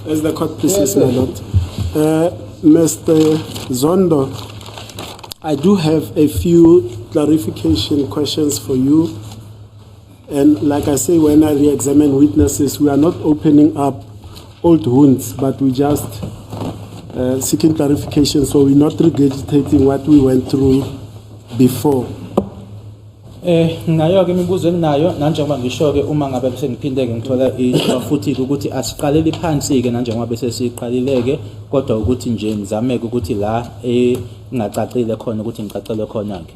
As the court pleases, my lord. Mr. Zondo, I do have a few clarification questions for you. And like I say, when I re-examine witnesses, we are not opening up old wounds, but we just seeking clarification, so we're not regurgitating what we went through before. Nayo ke imibuzo enginayo nanjengoba ngisho ke uma ngabe bese ngiphinde ke ngithola futhi ukuthi asiqaleli phansi ke nanjengoba bese siqalileke kodwa ukuthi nje ngizameke ukuthi la ngacacile khona ukuthi ngicacele khona ke.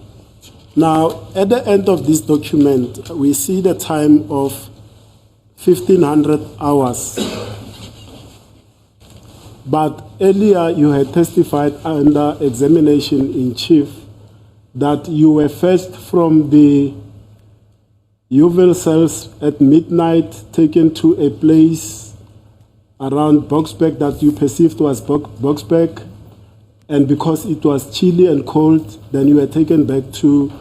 Now, at the end of this document, we see the time of 1500 hours. But earlier you had testified under examination in chief that you were first from the Yeoville cells at midnight taken to a place around Boksburg that you perceived was Boksburg, and because it was chilly and cold, then you were taken back to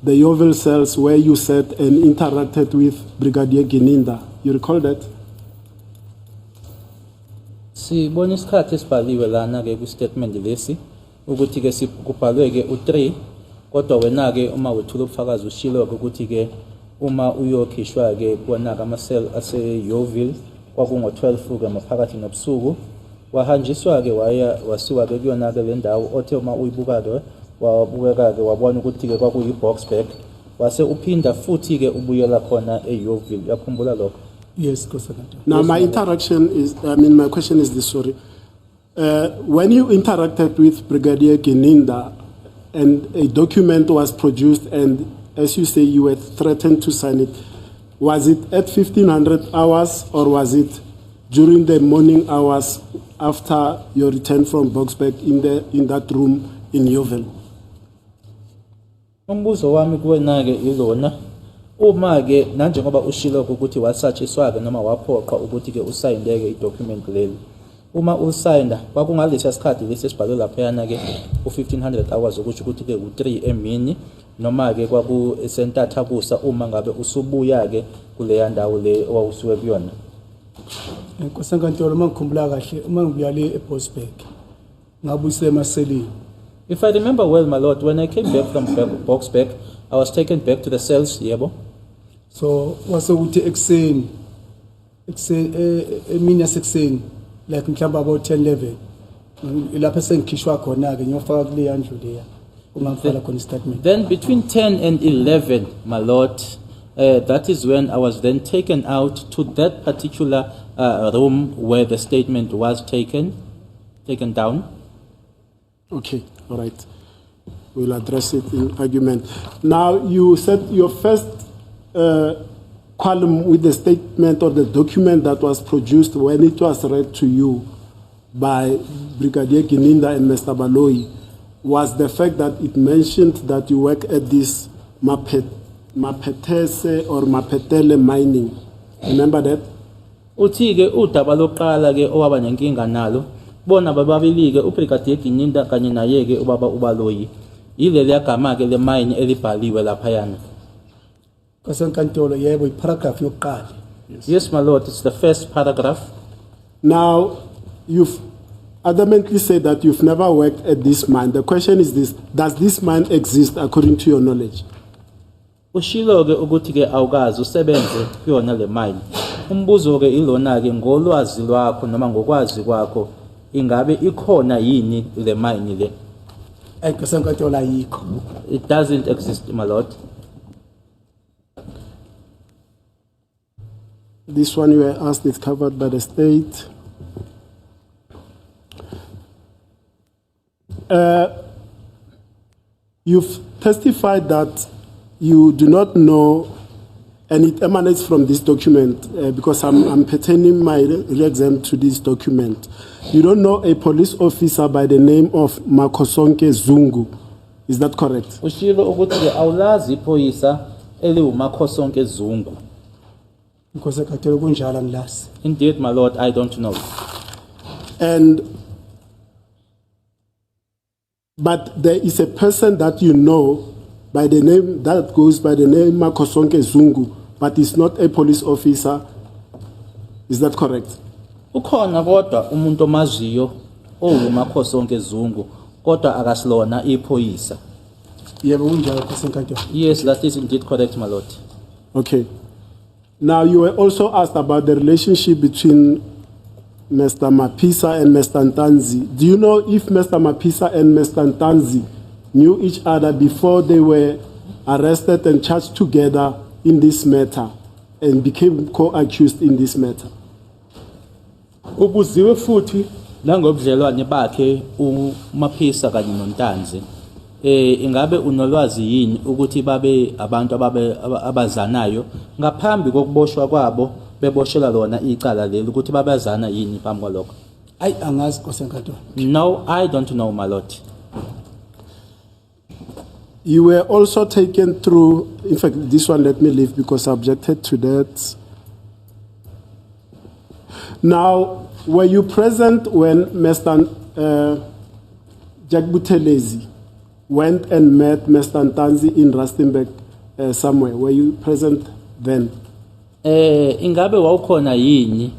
the Yeoville cells where you sat and interacted with Brigadier Gininda. You recall that? Sibona isikhathi esibhaliwe lana ke ku statement lesi ukuthi ke kubhalwe ke u3 kodwa wena ke uma wethula ubufakazi ushilo ukuthi ke uma uyokhishwa ke bona ama cell ase Yeoville kwakungo 12 ke maphakathi nobusuku wahanjiswa ke wasiwa ke kuyona ke le ndawo othe uma uyibuka ke wabukeka ke wabona ukuthi ke kwakuyi Boksburg wase uphinda futhi ke ubuyela khona eYeoville yakhumbula lokho. Yes, now my interaction is, my question is this, sorry. When you interacted with Brigadier Gininda and a document was produced and as you say you were threatened to sign it, was it at 1500 hours or was it during the morning hours after your return from Boksburg in that room in Yeoville? Umbuzo wami kuwena ke ilona uma ke nanjengoba ushilo ukuthi wasatshiswa ke noma waphoqa ukuthi ke usayindeke idocument leli uma usayinda kwakungalesi isikhathi lesi sibhalwe lapha yana ke u1500 hours ukuthi ke u3 emini noma ke kwaku esentatha kusa uma ngabe usubuya ke kule ndawo le owawusuke kuyona. Nkosenkantolo mangikhumbula kahle uma ngibuya le eBoksburg ngabuyise emaseleni. If I remember well, my lord, when I came back from Boksburg, I was taken back to the cells, yebo. So wase uthi ekseni emini yasekuseni like mhlawumbe about 10:11 ilapha sengikhishwa khona ke ngiyofaka kule yandlu leya ungafaka khona statement. Then between 10 and 11, my lord, that is when I was then taken out to that particular room where the statement was taken down. Okay, all right. We'll address it in argument. Now, you said your first column with the statement or the document that was produced when it was read to you by Brigadier Gininda and Mr. Baloyi was the fact that it mentioned that you work at this Mapetese or Mapetele mining. Remember that? Uthi-ke udaba lokuqala-ke owaba nenkinga nalo bona bababili-ke uBrigadier Gininda kanye naye-ke ubaba uBaloyi yileli gama-ke le mine elibhaliwe laphayana. Nkosenkantolo yebo iparagraph yokuqala. Yes, my lord, it's the first paragraph. Now, you've adamantly said that you've never worked at this mine. The question is this: does this mine exist according to your knowledge? Ushilo-ke ukuthi-ke awukazi usebenze kuyona le mine. Umbuzo-ke ilona-ke ngolwazi lwakho noma ngokwazi kwakho ingabe ikhona yini le mine le? Nkosenkantolo ayikho. It doesn't exist, my lord. This one you were asked is covered by the state. You've testified that you do not know, and it emanates from this document, because I'm pertaining my re-exam to this document. You don't know a police officer by the name of Makosonke Zungu. Is that correct? Ushilo ukuthi awulazi iphoyisa eliuMakosonke Zungu. Nkosenkantolo kunjalo ngilazi. Indeed, my lord, I don't know. But there is a person that you know by the name that goes by the name Makosonke Zungu, but is not a police officer. Is that correct? Ukhona kodwa umuntu omaziyo owumakhosi onke ezungu kodwa akasilona iphoyisa. Yebo kunjalo Nkosi enkantolo. Yes, that is indeed correct, my lord. Okay. Now, you were also asked about the relationship between Mr. Mapisa and Mr. Ntanzi. Do you know if Mr. Mapisa and Mr. Ntanzi knew each other before they were arrested and charged together in this matter and became co-accused in this matter? Ubuziwe futhi nangobudlelwane bakhe uMaphisa kanye noNtanzi. Ingabe unolwazi yini ukuthi babe abantu abazanayo ngaphambi kokuboshwa kwabo beboshela lona icala leli ukuthi babazana yini phambi kwalokho? Ayi angazi Nkosi enkantolo. No, I don't know, my lord. You were also taken through, in fact, this one let me leave because I objected to that. Now, were you present when Mr. Jack Buthelezi went and met Mr. Ntanzi in Rustenburg somewhere? Were you present then? Ingabe wawukhona yini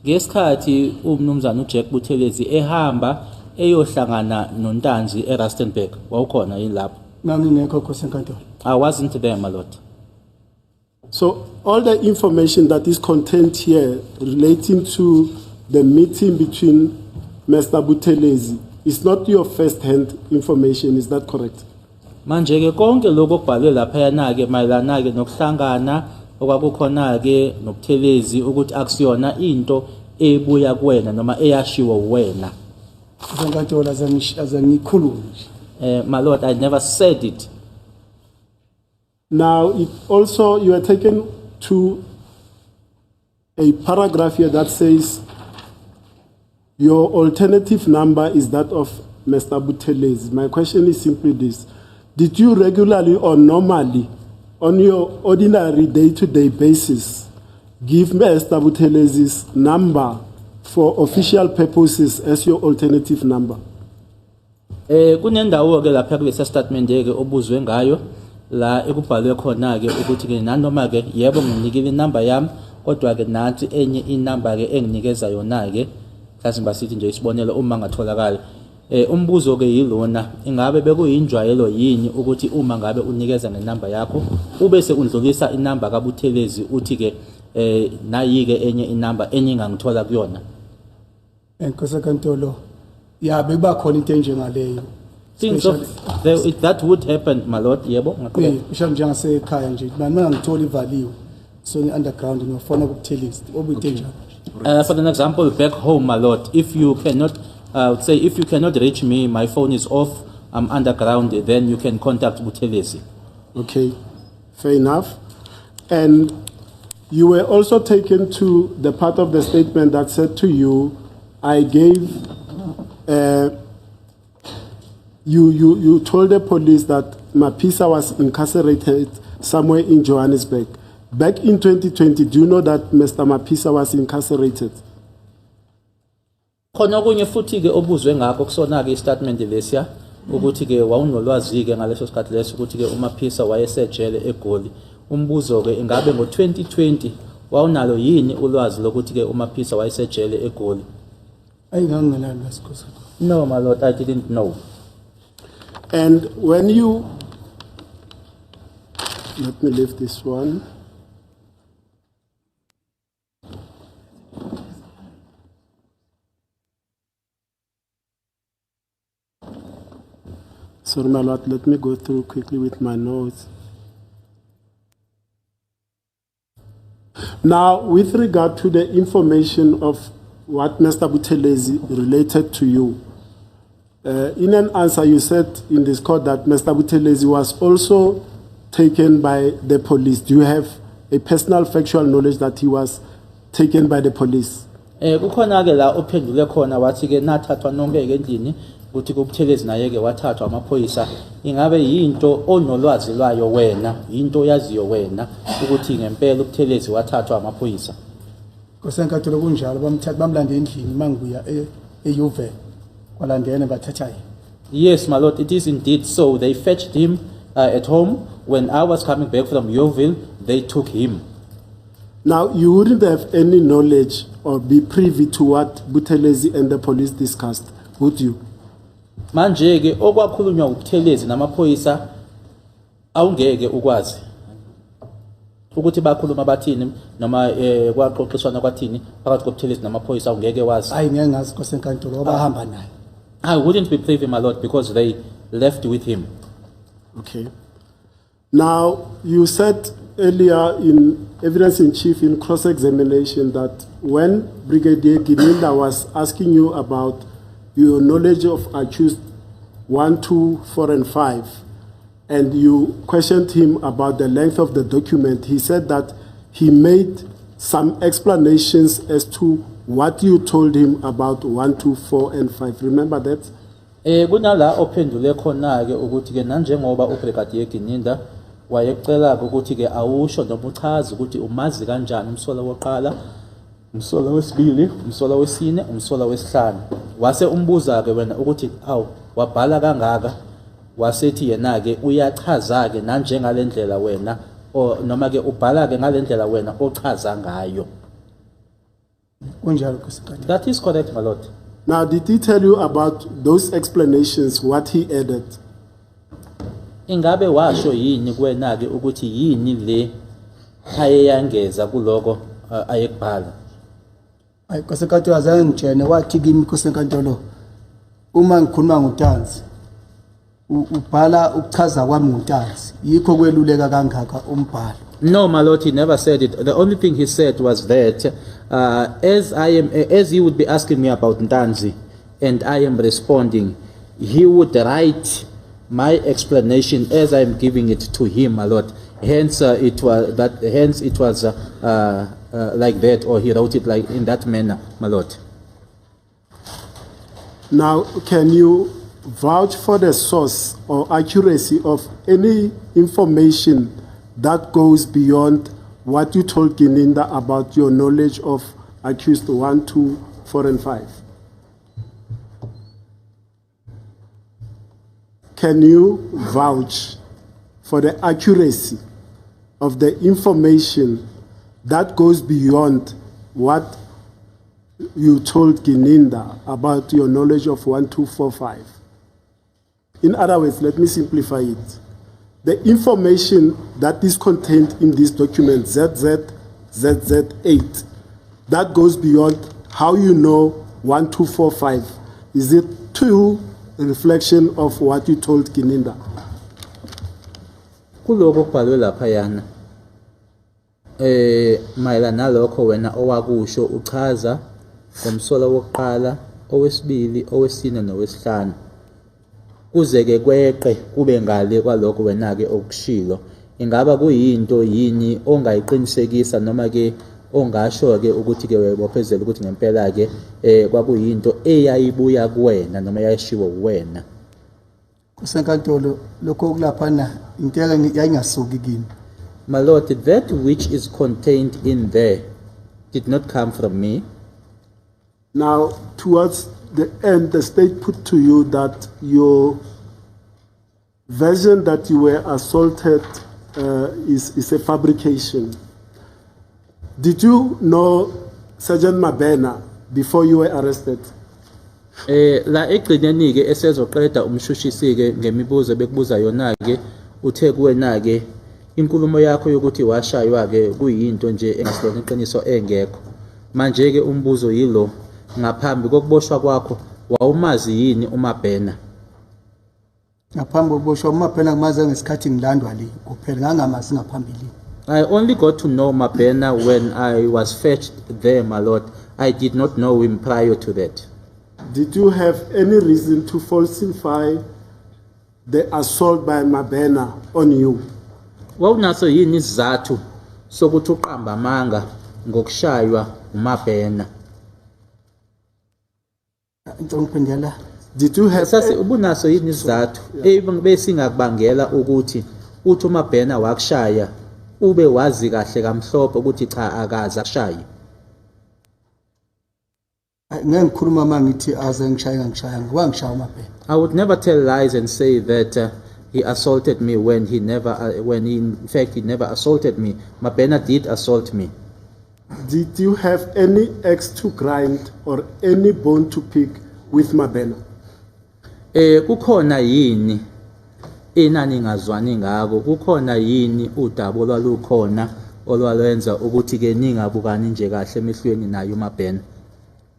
ngesikhathi umnumzana uJack Buthelezi ehamba eyohlangana noNtanzi eRustenburg? Wawukhona yini lapho? Ngangingekho Nkosi enkantolo. I wasn't there, my lord. So all the information that is contained here relating to the meeting between Mr. Buthelezi is not your first-hand information, is that correct? Manje ke konke lokho okubhalwe lapha yana ke mayelana ke nokuhlangana okwakukhona ke noButhelezi ukuthi akusiyona into ebuya kuwena noma eyashiwo wena. Nkosi enkantolo azangikhuluma nje. My lord, I never said it. Now, it also, you are taken to a paragraph here that says your alternative number is that of Mr. Buthelezi. My question is simply this. Did you regularly or normally, on your ordinary day-to-day basis, give Mr. Buthelezi's number for official purposes as your alternative number? Kunendawo ke lapha kulesi statement ke obuzwe ngayo la ekubhalwe khona ke ukuthi ke nanoma ke yebo nginikile inamba yami kodwa ke nathi enye inamba ke enginikeza yona ke mhlawumbe basithi nje isibonelo uma ngatholakala umbuzo ke yilona ingabe bekuyinjwayelo yini ukuthi uma ngabe unikeza ngenamba yakho ubese undlulisa inamba kaButhelezi uthi ke nayi ke enye inamba engangithola kuyona? Nkosi enkantolo. Yeah, bekuba khona into enjengaleyo. Things of that would happen, my lord. Yebo ngakho. Bisho njengasekhaya nje. Mina ngithola ivaliwe. So ni underground ngiyofona kuButhelezi. Obuyinto For an example, back home, my lord, if you cannot say if you cannot reach me, my phone is off, I'm underground, then you can contact Buthelezi. Okay, fair enough. And you were also taken to the part of the statement that said to you, I gave, you told the police that Mapisa was incarcerated somewhere in Johannesburg. Back in 2020, do you know that Mr. Mapisa was incarcerated? Khona okunye futhi ke obuzwe ngakho kusona ke istatement lesiya ukuthi ke wawunolwazi ke ngaleso sikhathi leso ukuthi ke uMaphisa wayesejele eGoli. Umbuzo ke ingabe ngo2020 wawunalo yini ulwazi lokuthi ke uMaphisa wayesejele eGoli? ayingangelani lasikhosi. No, my lord, I didn't know. And when you, let me leave this one. Sorry, my lord, let me go through quickly with my notes. Now, with regard to the information of what Mr. Buthelezi related to you, in an answer you said in this court that Mr. Buthelezi was also taken by the police. Do you have a personal factual knowledge that he was taken by the police? Kukhona ke la ophendule khona wathi ke nathathwa nonke ke endlini ukuthi kuButhelezi naye ke wathathwa amaphoyisa. Ingabe yinto onolwazi lwayo wena, yinto yaziyo wena ukuthi ngempela uButhelezi wathathwa amaphoyisa? Kosenkathulo kunjalo bamthatha bamlanda endlini mangibuya eYuve kwalandene bathatha yena. Yes, my lord, it is indeed so. They fetched him at home. When I was coming back from Yeoville, they took him. Now, you wouldn't have any knowledge or be privy to what Buthelezi and the police discussed, would you? Manje ke okwakhulunywa uButhelezi namaphoyisa awungeke ukwazi ukuthi bakhuluma bathini noma kwaxoxiswana kwathini phakathi koButhelezi namaphoyisa awungeke wazi. Hayi ngeke ngazi Nkosi enkantolo obahamba naye. I wouldn't be privy, my lord, because they left with him. Okay. Now, you said earlier in evidence in chief in cross-examination that when Brigadier Gininda was asking you about your knowledge of accused 1, 2, 4, and 5, and you questioned him about the length of the document, he said that he made some explanations as to what you told him about 1, 2, 4, and 5. Remember that? Kunala ophendule khona ke ukuthi ke nanjengoba uBrigadier Gininda wayecela ukuthi ke awusho noma uchaze ukuthi umazi kanjani umsola woqala, umsola wesibili, umsola wesine, umsola wesihlanu. Wase umbuza ke wena ukuthi awu wabhala kangaka, wasethi yena ke uyachaza ke nanjengalendlela wena noma ke ubhala ke ngalendlela wena ochaza ngayo. Kunjalo Nkosi enkantolo. That is correct, my lord. Now, did he tell you about those explanations, what he added? Ingabe washo yini kuwena ke ukuthi yini le ayeyangeza kuloko ayekubhala? Hayi Nkosi enkantolo azange ngitshene wathi kimi Nkosi enkantolo uma ngikhuluma ngotanzi ubhala ukuchaza kwami ngotanzi yikho kweluleka kangaka umbhalo. No, my lord, he never said it. The only thing he said was that as he would be asking me about Ntanzi and I am responding, he would write my explanation as I am giving it to him, my lord. Hence, it was like that, or he wrote it like in that manner, my lord. Now, can you vouch for the source or accuracy of any information that goes beyond what you told Gininda about your knowledge of accused 1, 2, 4, and 5? Can you vouch for the accuracy of the information that goes beyond what you told Gininda about your knowledge of 1, 2, 4, 5? In other words, let me simplify it. The information that is contained in this document, ZZ8, that goes beyond how you know 1, 2, 4, 5, is it true reflection of what you told Gininda? Kuloko kubhalwe lapha yana mayelana nalokho wena owakusho uchaza ngomsola wokuqala, owesibili, owesine nowesihlanu. Kuze ke kweqe kube ngale kwalokho wena ke okushilo. Ingaba kuyinto yini ongayiqinisekisa noma ke ongasho ke ukuthi ke webophezela ukuthi ngempela ke kwakuyinto eyayibuya kuwena noma yayishiwo uwena? Nkosi enkantolo lokho kulaphana into yayingasuki kimi. My lord, that which is contained in there did not come from me. Now, towards the end, the state put to you that your version that you were assaulted is a fabrication. Did you know Sergeant Mabena before you were arrested? La egcineni ke esezoqeda umshushisi ke ngemibuzo bekubuza yona ke uthe kuwena ke inkulumo yakho yokuthi washaywa ke kuyinto nje engasilona iqiniso engekho. Manje ke umbuzo yilo, ngaphambi kokuboshwa kwakho wawumazi yini uMabena? Ngaphambi kokuboshwa uMabena kumaze ngesikhathi ngilandwa le kuphela ngangamazi ngaphambili. I only got to know Mabena when I was fetched there, my lord. I did not know him prior to that. Did you have any reason to falsify the assault by Mabena on you? Wawunaso yini isizathu sokuthi uqamba amanga ngokushaywa uMabena? Did you have Sase ubunaso yini isizathu besingakubangela ukuthi uthi uMabena wakushaya ube wazi kahle kamhlophe ukuthi cha akaza akushaye? Ngikhuluma mangithi aze ngishaya ngishaya uMabena. I would never tell lies and say that he assaulted me when he in fact he never assaulted me. Mabena did assault me. did you have any axe to grind or any bone to pick with Mabena? Kukhona yini inani ngazwani ngako, kukhona yini udaba olwalukhona olwalenza ukuthi ke ningabukani nje kahle emehlweni naye uMabena?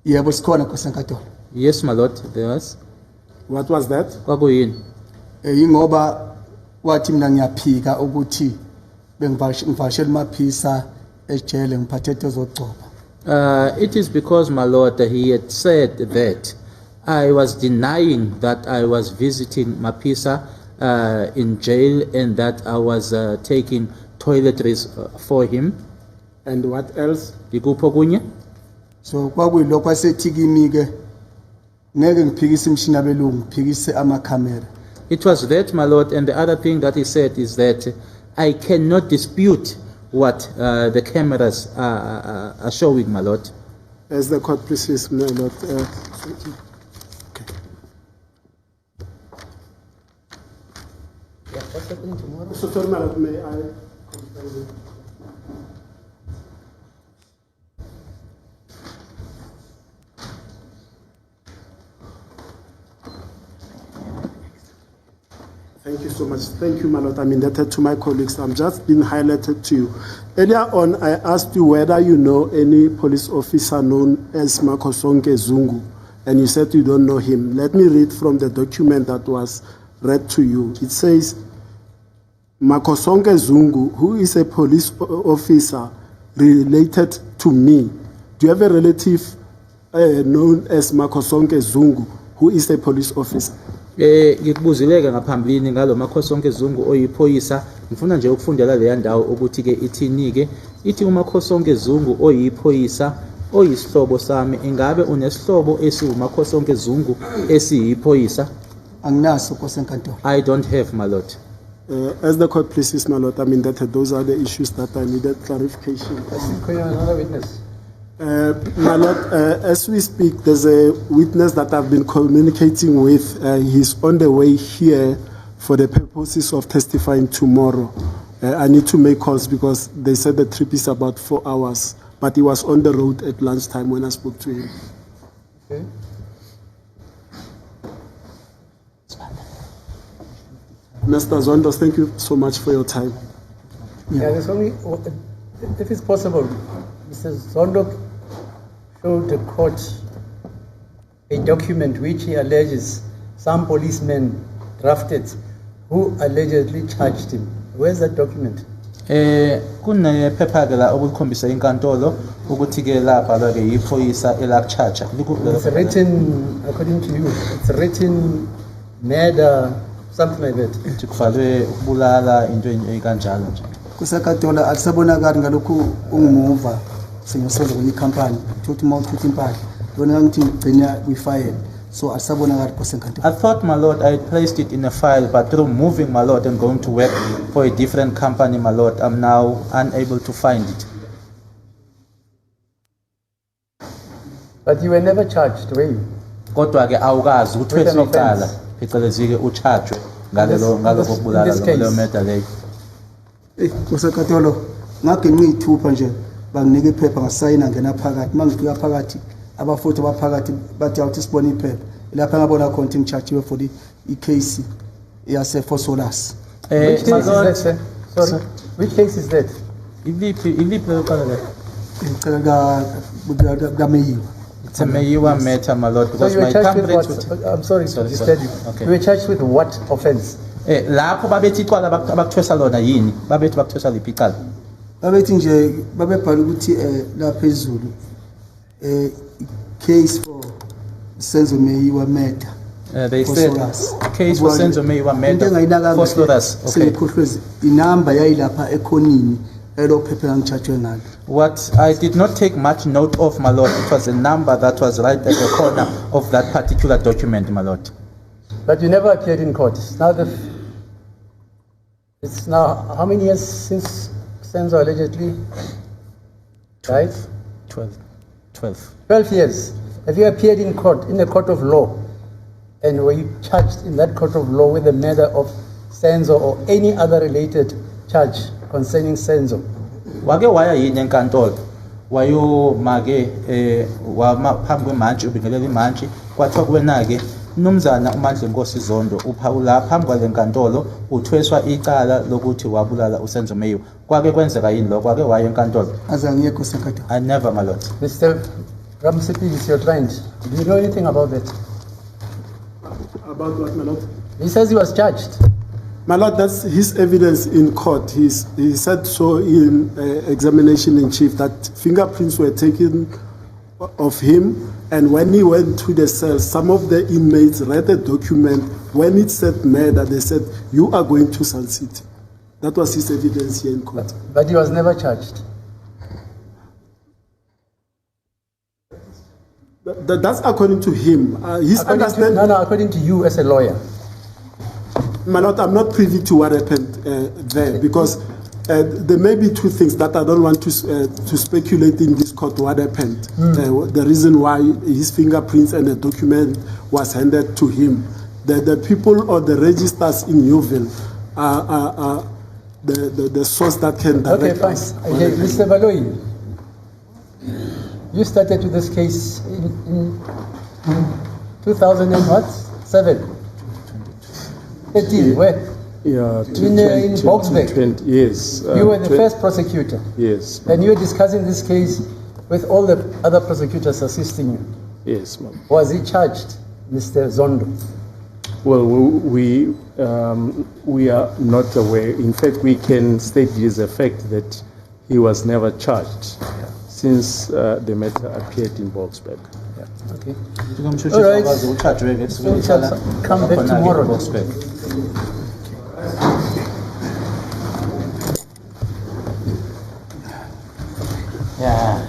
Yebo sikhona Nkosi enkantolo. Yes my lord, there was. What was that? Kwakuyini? Ingoba wathi mina ngiyaphika ukuthi bengivashela maphisa ejele ngiphathethe zogcoba. It is because my lord he had said that I was denying that I was visiting Mapisa in jail and that I was taking toiletries for him. And what else? Ikupho kunye? So kwakuyilokho asethi kimi ke ngeke ngiphikise imishini abelungu ngiphikise amakhamera. It was that my lord, and the other thing that he said is that I cannot dispute what the cameras are showing my lord. As the court proceeds, my lord. Okay. What's happening tomorrow? So, sorry, my lord, may I? Thank you so much. Thank you, my lord. I'm indebted to my colleagues. I'm just being highlighted to you. Earlier on, I asked you whether you know any police officer known as Makosonke Zungu, and you said you don't know him. Let me read from the document that was read to you. It says, Makosonke Zungu, who is a police officer related to me. Do you have a relative known as Makosonke Zungu, who is a police officer? Ngikubuzileke ngaphambilini ngalo Makhosonke Zungu oyiphoyisa, ngifuna nje ukufundela leya ndawo ukuthi ke ithini ke ithi uMakhosonke Zungu oyiphoyisa oyisihlobo sami, ingabe unesihlobo esiuMakhosonke Zungu esiyiphoyisa? Anginaso Nkosi enkantolo. I don't have my lord. As the court pleases, my lord, I mean that those are the issues that I needed clarification. Another witness. My lord, as we speak, there's a witness that I've been communicating with. He's on the way here for the purposes of testifying tomorrow. I need to make calls because they said the trip is about 4 hours, but he was on the road at lunchtime when I spoke to him. Okay. Mr. Zondos, thank you so much for your time. Yeah, there's only, if it's possible, Mr. Zondo showed the court a document which he alleges some policemen drafted who allegedly charged him. Where's that document? Kunephepha ke la okukhombisa inkantolo ukuthi ke lapha ke yiphoyisa elakchacha. It's written, according to you, it's written murder, something like that. Kufanele ukubulala into ekanjalo nje. Kusakatola asabonakala ngalokhu ungumuva singosenza kwenye company ukuthi mawuthutha impahla yona ngithi ngigcina kwi-file so asabonakala Nkosi enkantolo. I thought my lord I had placed it in a file, but through moving my lord and going to work for a different company my lord, I'm now unable to find it. But you were never charged, were you? Kodwa ke awukazi With an uthweswe icala offense. phecelezi ke uchargwe ngalelo kokubulala in this case. lo matter leyo. Nkosi enkantolo ngagenqa iy'thupha nje banginike iphepha ngasayina ngena phakathi mangifika phakathi abafuthi abaphakathi bathi awuthi sibone iphepha lapha ngabona khona ukuthi ngichajiwe for i-case yase-Fosolas. Which case My is lord, that, sir? Sorry. Which case is that? iliphi lo qala le? Ngicela kameyiwa. It's a Meyiwa matter my lord, So because you were my charged with thumbprint what? I'm sorry to Sorry, disturb sorry. you. Okay. You were charged with what offense? lapho babethi icala abakuthwesa lona yini, babethi bakuthwesa liphi icala? Babethi nje babebhala ukuthi la phezulu case for Senzo Meyiwa matter. They said case for Senzo Meyiwa Into engayinaka matter phosphorus. Okay. Sengikhohlwezi inamba yayilapha ekhonini elo phepha ngangitshajwe ngalo. What I did not take much note of, my lord, it was a number that was right at the corner of that particular document, my lord. But you never appeared in court. It's now how many years since Senzo allegedly died? 12. 12 years. Have you appeared in court, in a court of law? And were you charged in that court of law with the murder of Senzo or any other related charge concerning Senzo? Wake waya yini enkantolo wayoma-ke wama phambi kwemantshi ubingelela imantshi kwathiwa kuwena-ke mnumzana uMandla Nkosi Zondo uphawula phambi kwale nkantolo uthweswa icala lokuthi wabulala uSenzo Meyiwe. Kwake kwenzeka yini lokho? Kwake waye enkantolo? Azangiyekho senkantolo. I never, my lord. Mr. Ramsipil is your client. Do you know anything about that? About what, my lord? He says he was charged. My lord, that's his evidence in court. He said so in examination in chief that fingerprints were taken of him, and when he went to the cell, some of the inmates read a document. When it said murder, they said, "You are going to Sun City." That was his evidence here in court. But he was never charged. That's according to him. His understanding. According to you as a lawyer. My lord, I'm not privy to what happened there because there may be two things that I don't want to speculate in this court what happened. The reason why his fingerprints and the document was handed to him. The people or the registers in Newville are the source that can direct us. Okay, Mr. Baloyi, you started with this case in 2007. 13, where? Yeah, In Boksburg. Yes. You were the first prosecutor. Yes. And you were discussing this case with all the other prosecutors assisting you. Yes, ma'am. Was he charged, Mr. Zondo? Well, we are not aware. In fact, we can state this a fact that he was never charged since the matter appeared in Boksburg. Okay. All right. right. Come back tomorrow. Yeah.